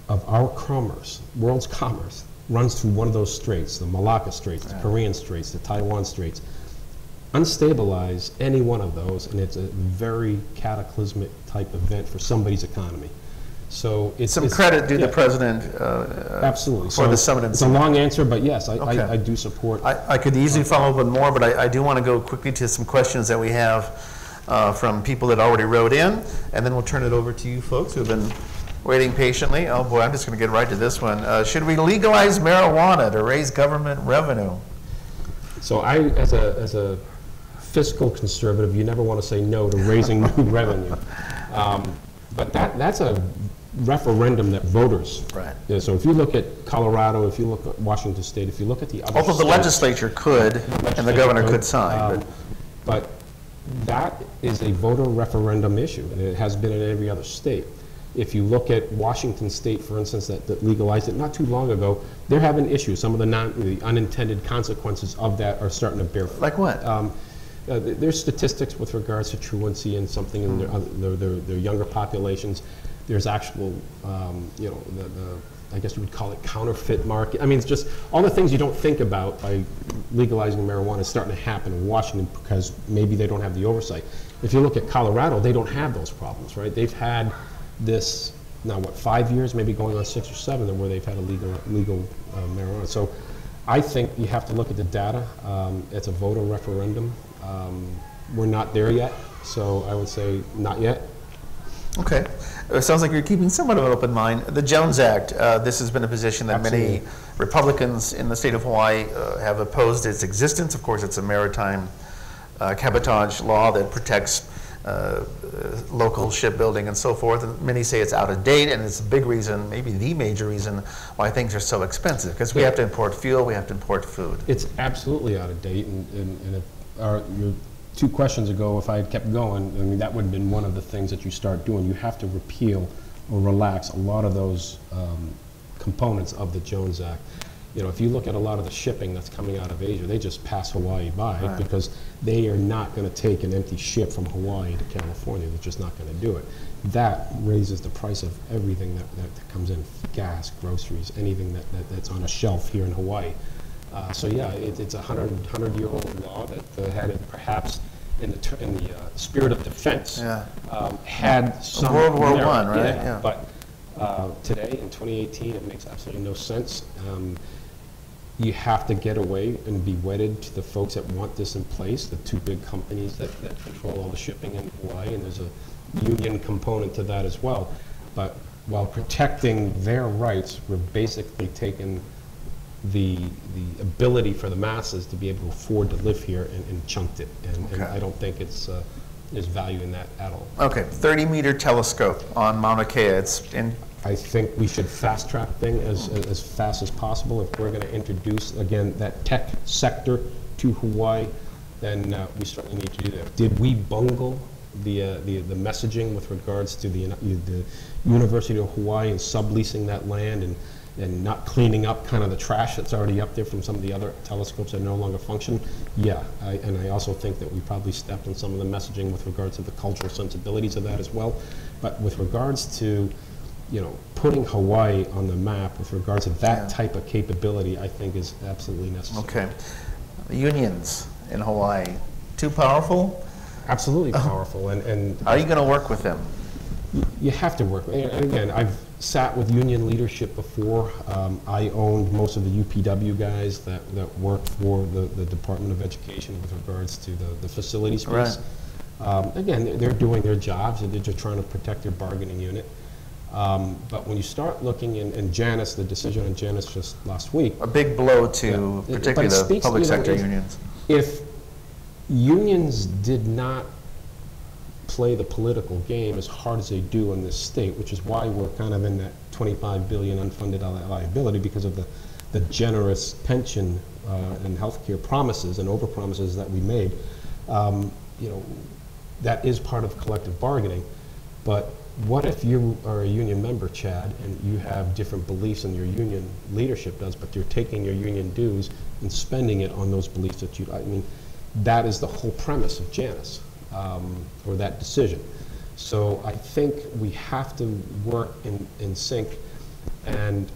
S2: of our commerce, world's commerce, runs through one of those straits, the Malacca Straits, the Korean Straits, the Taiwan Straits. Unstabilize any one of those, and it's a very cataclysmic type event for somebody's economy. So it's
S1: some credit due the president
S2: absolutely
S1: for the summit.
S2: It's a long answer, but yes, I do support.
S1: I could easily follow up with more, but I do want to go quickly to some questions that we have from people that already wrote in, and then we'll turn it over to you folks who have been waiting patiently. Oh boy, I'm just going to get right to this one. Should we legalize marijuana to raise government revenue?
S2: So as a fiscal conservative, you never want to say no to raising new revenue. But that's a referendum that voters.
S1: Right.
S2: Yeah, so if you look at Colorado, if you look at Washington State, if you look at the other
S1: although the legislature could, and the governor could sign.
S2: But that is a voter referendum issue, and it has been in every other state. If you look at Washington State, for instance, that legalized it not too long ago, they're having issues. Some of the unintended consequences of that are starting to bear fruit.
S1: Like what?
S2: There's statistics with regards to truancy and something in their younger populations. There's actual, you know, I guess you would call it counterfeit market. I mean, it's just all the things you don't think about by legalizing marijuana is starting to happen in Washington because maybe they don't have the oversight. If you look at Colorado, they don't have those problems, right? They've had this now, what, 5 years, maybe going on 6 or 7, where they've had a legal marijuana. So I think you have to look at the data. It's a voter referendum. We're not there yet, so I would say not yet.
S1: Okay. It sounds like you're keeping somewhat of an open mind. The Jones Act, this has been a position that
S2: Absolutely.
S1: many Republicans in the state of Hawaii have opposed its existence. Of course, it's a maritime cabotage law that protects local shipbuilding and so forth. And many say it's out of date, and it's a big reason, maybe the major reason, why things are so expensive, because we have to import fuel, we have to import food.
S2: It's absolutely out of date, and if your 2 questions ago, if I had kept going, I mean, that would have been one of the things that you start doing. You have to repeal or relax a lot of those components of the Jones Act. You know, if you look at a lot of the shipping that's coming out of Asia, they just pass Hawaii by, right, because they are not going to take an empty ship from Hawaii to California. They're just not going to do it. That raises the price of everything that comes in, gas, groceries, anything that's on a shelf here in Hawaii. So yeah, it's a 100-year-old law that had it perhaps in the spirit of defense, had some
S1: World War
S2: merit.
S1: I, right?
S2: Yeah. But today, in 2018, it makes absolutely no sense. You have to get away and be wedded to the folks that want this in place, the 2 big companies that control all the shipping in Hawaii, and there's a union component to that as well. But while protecting their rights, we're basically taking the ability for the masses to be able to afford to live here and chunked it. And I don't think there's value in that at all.
S1: Okay, 30-meter telescope on Mauna Kea. It's in.
S2: I think we should fast track things as fast as possible. If we're going to introduce, again, that tech sector to Hawaii, then we certainly need to do that. Did we bungle the messaging with regards to the University of Hawaii and subleasing that land and not cleaning up kind of the trash that's already up there from some of the other telescopes that no longer function? Yeah, and I also think that we probably stepped on some of the messaging with regards to the cultural sensibilities of that as well. But with regards to, putting Hawaii on the map with regards to that type of capability, I think is absolutely necessary.
S1: Okay. The unions in Hawaii, too powerful?
S2: Absolutely powerful. And
S1: how are you going to work with them?
S2: You have to work. And again, I've sat with union leadership before. I owned most of the UPW guys that worked for the Department of Education with regards to the facility space. Right. Again, they're doing their jobs, and they're just trying to protect their bargaining unit. But when you start looking in Janus, the decision on Janus just last week.
S1: A big blow to particularly the public sector unions.
S2: If unions did not play the political game as hard as they do in this state, which is why we're kind of in that $25 billion unfunded liability because of the generous pension and healthcare promises and overpromises that we made. That is part of collective bargaining. But what if you are a union member, Chad, and you have different beliefs than your union leadership does, but you're taking your union dues and spending it on those beliefs that that is the whole premise of Janus, or that decision. So I think we have to work in sync, and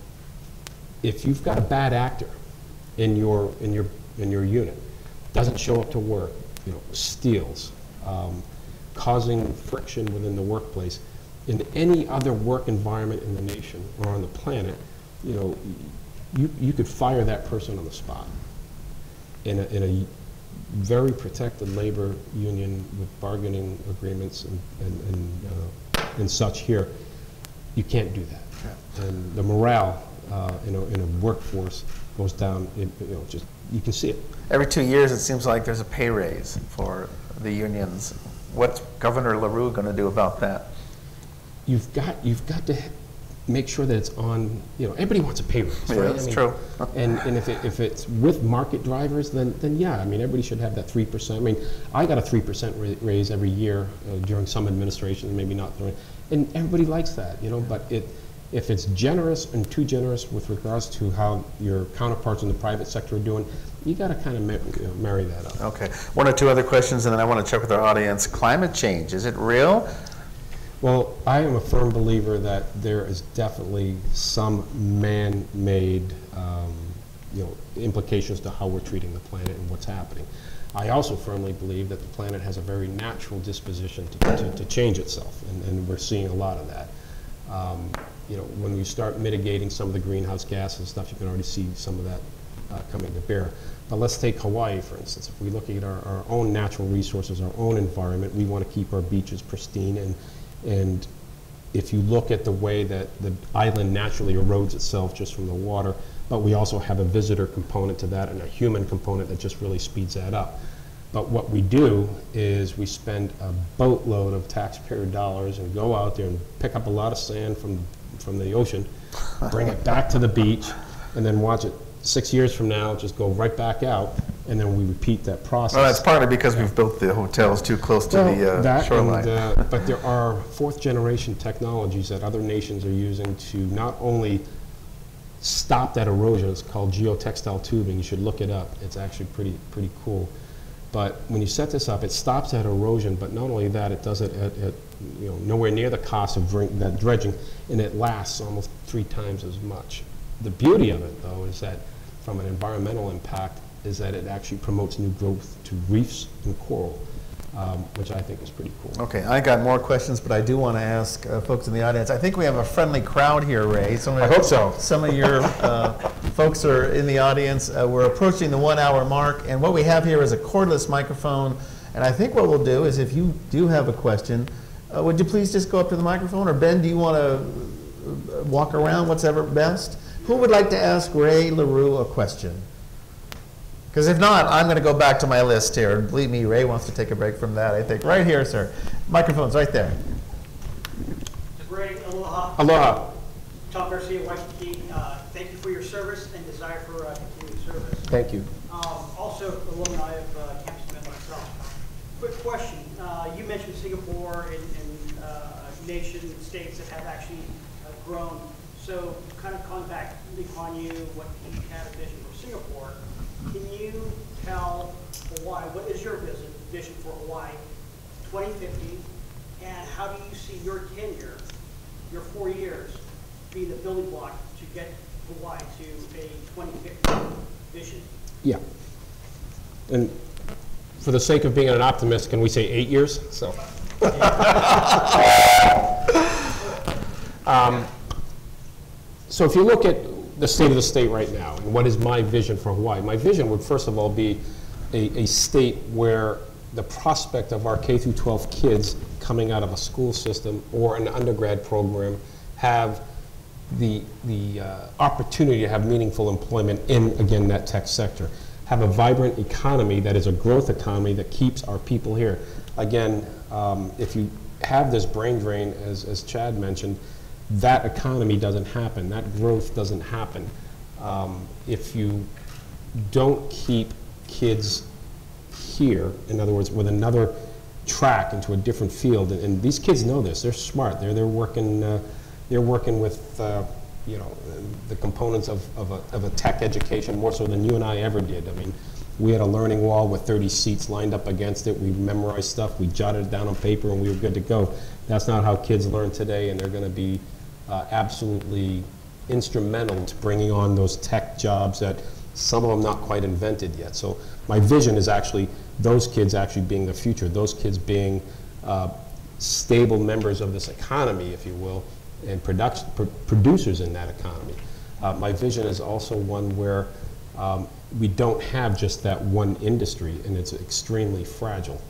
S2: if you've got a bad actor in your unit, doesn't show up to work, steals, causing friction within the workplace, in any other work environment in the nation or on the planet, you could fire that person on the spot. In a very protected labor union with bargaining agreements and such here, you can't do that. Yeah. And the morale in a workforce goes down. You can see it.
S1: Every 2 years, it seems like there's a pay raise for the unions. What's Governor Lheureux going to do about that?
S2: You've got to make sure that it's on. Everybody wants a pay raise, right?
S1: Yeah, that's true.
S2: and if it's with market drivers, then yeah, everybody should have that 3%. I got a 3% raise every year during some administrations, maybe not, and everybody likes that, But if it's generous and too generous with regards to how your counterparts in the private sector are doing, you got to kind of marry that up.
S1: Okay, one or two other questions, and then I want to check with our audience. Climate change, is it real?
S2: Well, I am a firm believer that there is definitely some man-made implications to how we're treating the planet and what's happening. I also firmly believe that the planet has a very natural disposition to change itself, and we're seeing a lot of that. When we start mitigating some of the greenhouse gases and stuff, you can already see some of that coming to bear. But let's take Hawaii, for instance. If we look at our own natural resources, our own environment, we want to keep our beaches pristine, and if you look at the way that the island naturally erodes itself just from the water, but we also have a visitor component to that and a human component that just really speeds that up. But what we do is we spend a boatload of taxpayer dollars and go out there and pick up a lot of sand from the ocean, bring it back to the beach, and then watch it 6 years from now just go right back out, and then we repeat that process.
S1: Well, that's partly because we've built the hotels too close to the shoreline.
S2: But there are fourth-generation technologies that other nations are using to not only stop that erosion. It's called geotextile tubing. You should look it up. It's actually pretty cool. But when you set this up, it stops that erosion. But not only that, it does it at nowhere near the cost of that dredging, and it lasts almost 3 times as much. The beauty of it, though, is that from an environmental impact, is that it actually promotes new growth to reefs and coral, which I think is pretty cool.
S1: Okay, I got more questions, but I do want to ask folks in the audience. I think we have a friendly crowd here, Ray. I
S2: hope so.
S1: Some of your folks are in the audience. We're approaching the 1 hour mark, and what we have here is a cordless microphone. And I think what we'll do is if you do have a question, Would you please just go up to the microphone? Or Ben, do you want to walk around, what's ever best? Who would like to ask Ray Lheureux a question? Because if not, I'm going to go back to my list here. And believe me, Ray wants to take a break from that, I think. Right here, sir. Microphone's right there.
S3: Ray, aloha.
S2: Aloha.
S3: Tom Garcia, Waikiki. Thank you for your service and desire for continued service.
S2: Thank you.
S3: Also, alumni of Campus Met myself. Quick question. You mentioned Singapore and nation states that have actually grown. So, kind of calling back Lee Kuan Yew, what he had a vision for Singapore. Can you tell Hawaii, what is your vision for Hawaii 2050, and how do you see your tenure, your 4 years, being the building block to get Hawaii to a 2050 vision? Yeah.
S2: And for the sake of being an optimist, can we say 8 years? So. So if you look at the state of the state right now, and what is my vision for Hawaii? My vision would first of all be a state where the prospect of our K through 12 kids coming out of a school system or an undergrad program have the opportunity to have meaningful employment in, again, that tech sector. Have a vibrant economy that is a growth economy that keeps our people here. Again, if you have this brain drain, as Chad mentioned, that economy doesn't happen, that growth doesn't happen. If you don't keep kids here, in other words, with another track into a different field, and these kids know this, they're smart, they're working with you know, the components of a tech education more so than you and I ever did. I mean, we had a learning wall with 30 seats lined up against it. We memorized stuff, we jotted it down on paper, and we were good to go. That's not how kids learn today, and they're going to be absolutely instrumental to bringing on those tech jobs that some of them not quite invented yet. So my vision is actually those kids actually being the future, those kids being stable members of this economy, if you will, and producers in that economy. My vision is also one where we don't have just that one industry, and it's extremely fragile.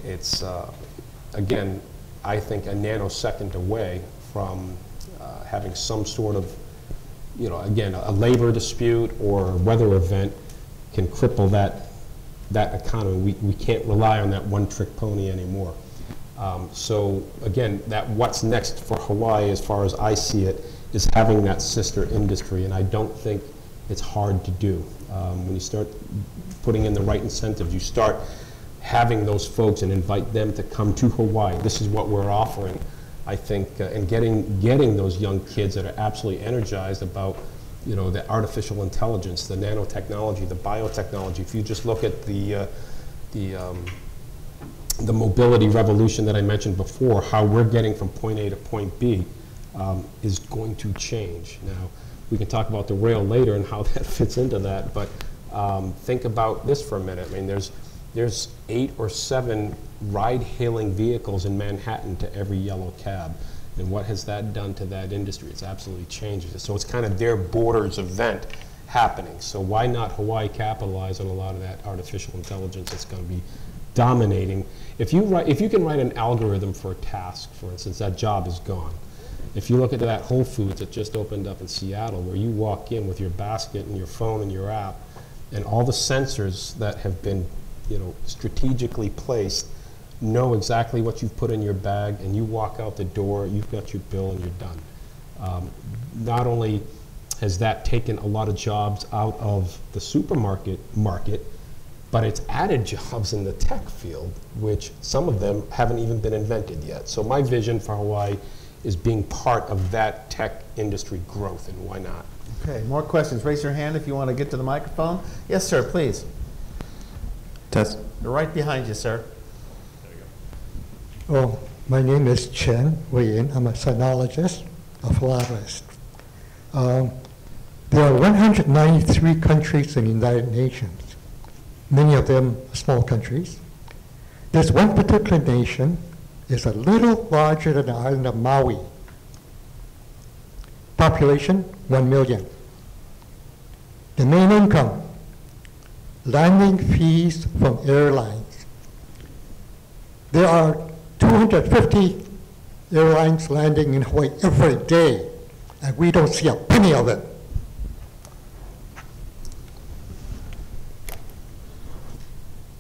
S2: It's, again, I think a nanosecond away from having some sort of, you know, again, a labor dispute or a weather event can cripple that economy. We can't rely on that one-trick pony anymore. So again, that what's next for Hawaii, as far as I see it, is having that sister industry, and I don't think it's hard to do. When you start putting in the right incentives, you start having those folks and invite them to come to Hawaii. This is what we're offering, I think, and getting those young kids that are absolutely energized about, you know, the artificial intelligence, the nanotechnology, the biotechnology. If you just look at the mobility revolution that I mentioned before, how we're getting from point A to point B is going to change. Now, we can talk about the rail later and how that fits into that, but think about this for a minute. I mean, there's 8 or 7 ride-hailing vehicles in Manhattan to every yellow cab. And what has that done to that industry? It's absolutely changed it. So it's kind of their borders event happening. So why not Hawaii capitalize on a lot of that artificial intelligence that's going to be dominating? If you can write an algorithm for a task, for instance, that job is gone. If you look at that Whole Foods that just opened up in Seattle, where you walk in with your basket and your phone and your app, and all the sensors that have been, you know, strategically placed know exactly what you've put in your bag, and you walk out the door, you've got your bill, and you're done. Not only has that taken a lot of jobs out of the supermarket market, but it's added jobs in the tech field, which some of them haven't even been invented yet. So my vision for Hawaii is being part of that tech industry growth, and why not?
S1: Okay, more questions. Raise your hand if you want to get to the microphone. Yes, sir, please.
S4: Test.
S1: They're right behind you, sir.
S4: Oh, my name is Chen Wei-Yin. I'm a sinologist, a florist. There are 193 countries in the United Nations, many of them small countries. There's one particular nation is a little larger than the island of Maui. Population, 1 million. The main income, landing fees from airlines. There are 2 250 airlines landing in Hawaii every day, and we don't see a penny of it.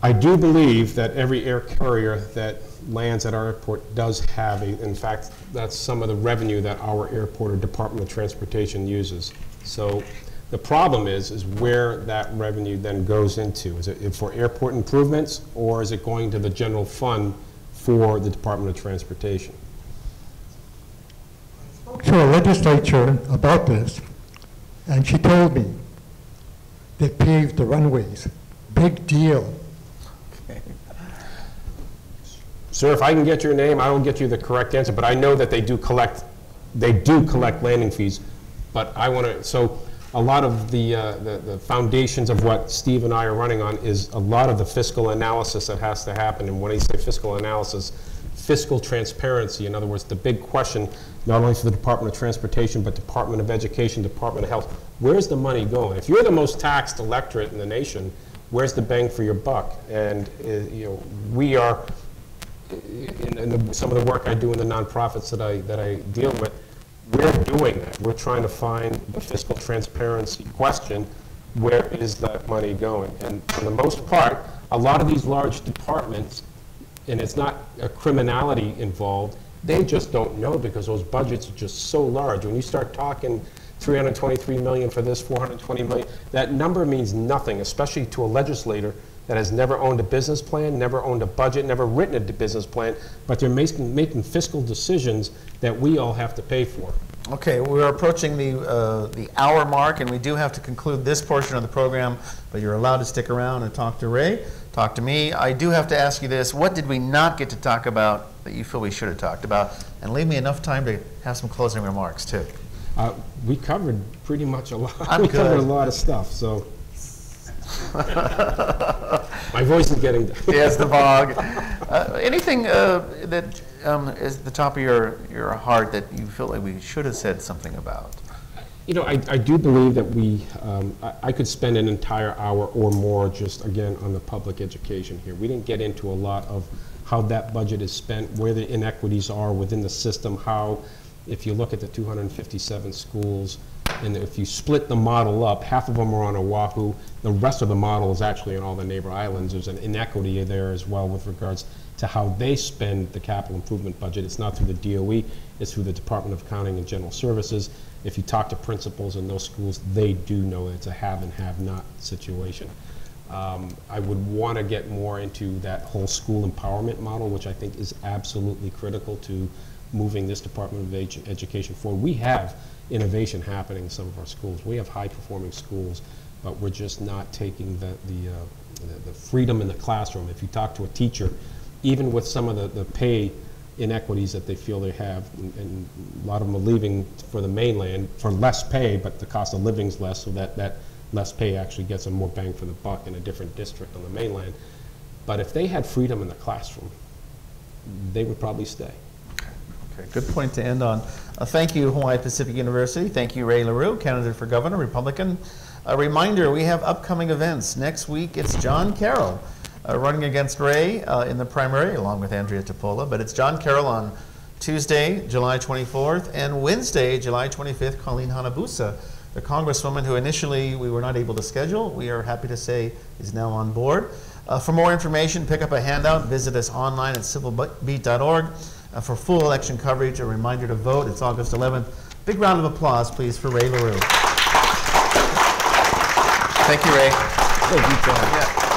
S2: I do believe that every air carrier that lands at our airport does have in fact, that's some of the revenue that our airport or Department of Transportation uses. So the problem is where that revenue then goes into. Is it for airport improvements, or is it going to the general fund for the Department of Transportation?
S4: To a legislature about this, and she told me they paved the runways. Big deal.
S2: Sir, if I can get your name, I will get you the correct answer, but I know that they do collect landing fees, but I want to, so a lot of the foundations of what Steve and I are running on is a lot of the fiscal analysis that has to happen, and when I say fiscal analysis, fiscal transparency. In other words, the big question, not only for the Department of Transportation, but Department of Education, Department of Health, where's the money going? If you're the most taxed electorate in the nation, where's the bang for your buck? And you know, we are, in some of the work I do in the nonprofits that I deal with, we're doing that. We're trying to find the fiscal transparency question, where is that money going? And for the most part, a lot of these large departments, and it's not a criminality involved, they just don't know because those budgets are just so large. When you start talking 323 million for this, 420 million, that number means nothing, especially to a legislator that has never owned a business plan, never owned a budget, never written a business plan, but they're making fiscal decisions that we all have to pay for.
S1: Okay, we're approaching the hour mark, and we do have to conclude this portion of the program, but you're allowed to stick around and talk to Ray, talk to me. I do have to ask you this: what did we not get to talk about that you feel we should have talked about? And leave me enough time to have some closing remarks, too.
S2: We covered pretty much a lot.
S1: I'm good.
S2: Covered a lot of stuff, so. My voice is getting down.
S1: Yes, the fog. Anything that is at the top of your heart that you feel like we should have said something about?
S2: You know, I do believe that I could spend an entire hour or more just, again, on the public education here. We didn't get into a lot of how that budget is spent, where the inequities are within the system, how, if you look at the 257 schools, and if you split the model up, half of them are on Oahu, the rest of the model is actually on all the neighbor islands. There's an inequity there as well with regards to how they spend the capital improvement budget. It's not through the DOE, it's through the Department of Accounting and General Services. If you talk to principals in those schools, they do know it's a have and have not situation. I would want to get more into that whole school empowerment model, which I think is absolutely critical to moving this Department of Education forward. We have innovation happening in some of our schools. We have high-performing schools, but we're just not taking the freedom in the classroom. If you talk to a teacher, even with some of the pay inequities that they feel they have, and a lot of them are leaving for the mainland for less pay, but the cost of living's less, so that less pay actually gets them more bang for the buck in a different district on the mainland. But if they had freedom in the classroom, they would probably stay.
S1: Okay, good point to end on. Thank you, Hawaii Pacific University. Thank you, Ray Lheureux, candidate for governor, Republican. A reminder, we have upcoming events. Next week, it's John Carroll running against Ray in the primary, along with Andrea Topola. But it's John Carroll on Tuesday, July 24th, and Wednesday, July 25th, Colleen Hanabusa, the congresswoman who initially we were not able to schedule. We are happy to say is now on board. For more information, pick up a handout. Visit us online at civilbeat.org. For full election coverage, a reminder to vote. It's August 11th. Big round of applause, please, for Ray Lheureux. Thank you, Ray.
S2: Thank you, John.
S1: Yeah.